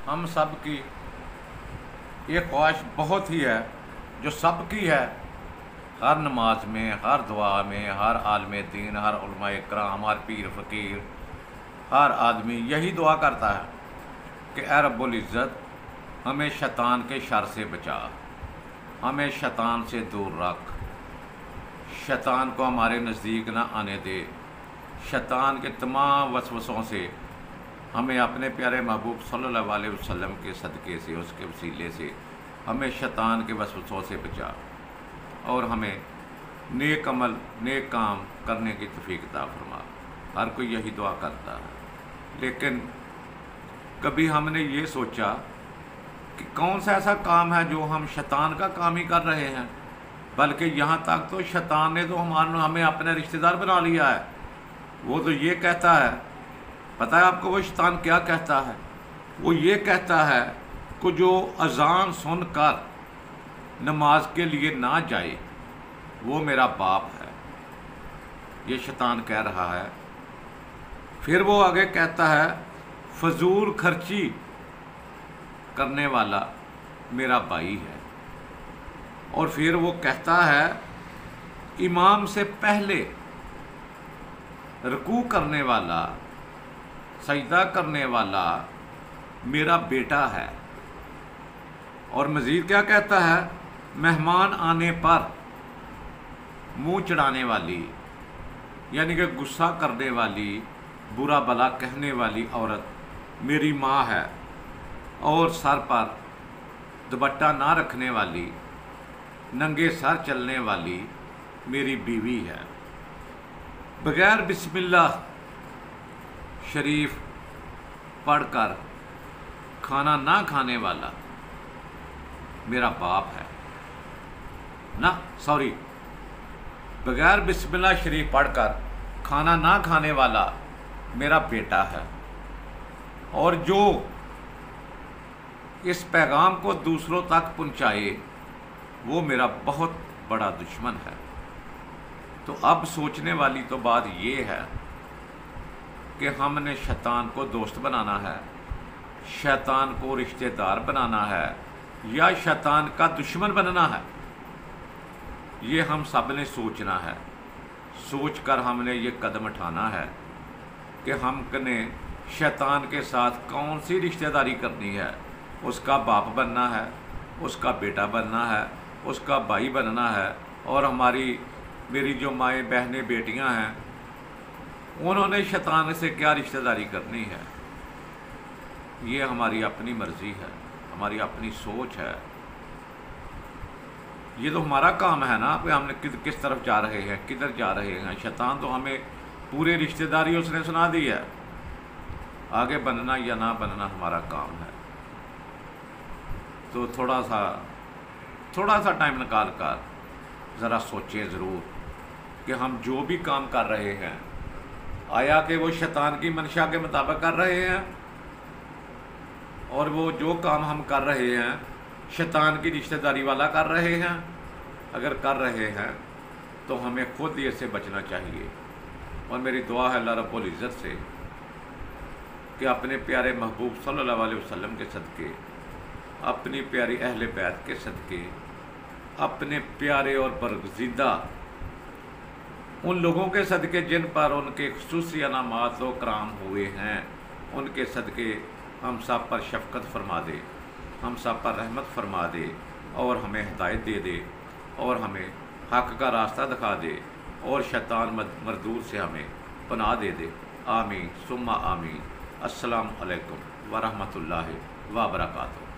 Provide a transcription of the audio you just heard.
हम सब की ये ख्वाहिश बहुत ही है, जो सब की है, हर नमाज में, हर दुआ में, हर आलम दीन, हर उलमा इकराम, हर पीर फ़कीर, हर आदमी यही दुआ करता है कि ए रब्बुल इज़्ज़त हमें शैतान के शर से बचा, हमें शैतान से दूर रख, शैतान को हमारे नज़दीक ना आने दे, शैतान के तमाम वसवसों से हमें अपने प्यारे महबूब सल्लल्लाहु अलैहि वसल्लम के सदक़े से, उसके वसीले से हमें शैतान के वसवसों से बचा और हमें नेक अमल, नेक काम करने की तौफीक अता फरमा। हर कोई यही दुआ करता है, लेकिन कभी हमने ये सोचा कि कौन सा ऐसा काम है जो हम शैतान का काम ही कर रहे हैं, बल्कि यहाँ तक तो शैतान ने तो हमें अपने रिश्तेदार बना लिया है। वो तो ये कहता है, पता है आपको वो शैतान क्या कहता है? वो ये कहता है कि जो अज़ान सुनकर नमाज के लिए ना जाए वो मेरा बाप है, ये शैतान कह रहा है। फिर वो आगे कहता है फजूल खर्ची करने वाला मेरा भाई है, और फिर वो कहता है इमाम से पहले रुकू करने वाला, सजदा करने वाला मेरा बेटा है। और मज़ीद क्या कहता है, मेहमान आने पर मुंह चढ़ाने वाली, यानी कि गुस्सा करने वाली, बुरा भला कहने वाली औरत मेरी माँ है, और सर पर दुपट्टा ना रखने वाली, नंगे सर चलने वाली मेरी बीवी है। बगैर बिस्मिल्लाह शरीफ पढ़कर खाना ना खाने वाला मेरा बाप है ना, सॉरी, बगैर बिस्मिल्लाह शरीफ पढ़कर खाना ना खाने वाला मेरा बेटा है, और जो इस पैगाम को दूसरों तक पहुंचाए वो मेरा बहुत बड़ा दुश्मन है। तो अब सोचने वाली तो बात ये है कि हमने शैतान को दोस्त बनाना है, शैतान को रिश्तेदार बनाना है, या शैतान का दुश्मन बनना है। ये हम सब ने सोचना है। सोच कर हमने ये कदम उठाना है कि हमने शैतान के साथ कौन सी रिश्तेदारी करनी है। उसका बाप बनना है, उसका बेटा बनना है, उसका भाई बनना है, और मेरी जो माएँ बहनें बेटियां हैं उन्होंने शैतान से क्या रिश्तेदारी करनी है। ये हमारी अपनी मर्ज़ी है, हमारी अपनी सोच है। ये तो हमारा काम है ना कि हमने किस तरफ जा रहे हैं, किधर जा रहे हैं। शैतान तो हमें पूरी रिश्तेदारी उसने सुना दी है, आगे बनना या ना बनना हमारा काम है। तो थोड़ा सा टाइम निकाल कर ज़रा सोचें ज़रूर कि हम जो भी काम कर रहे हैं, आया कि वो शैतान की मंशा के मुताबिक कर रहे हैं, और वो जो काम हम कर रहे हैं शैतान की रिश्तेदारी वाला कर रहे हैं। अगर कर रहे हैं तो हमें खुद इससे बचना चाहिए। और मेरी दुआ है अल्लाह रब्बुल इज़्ज़त से कि अपने प्यारे महबूब सल्लल्लाहु अलैहि वसल्लम के सदक़े, अपनी प्यारी अहले बैत के सदक़े, अपने प्यारे और बरगज़ीदा उन लोगों के सदक़े जिन पर उनके खुसूसी अनामात व कराम हुए हैं, उनके सदक़े हम सब पर शफ़क़त फरमा दे, हम सब पर रहमत फरमा दे, और हमें हिदायत दे दे, और हमें हक़ का रास्ता दिखा दे, और शैतान मरदूद से हमें पनाह दे दे। आमीन सुम्मा आमीन। अस्सलामु अलैकुम व रहमतुल्लाहि व बरकातुहू।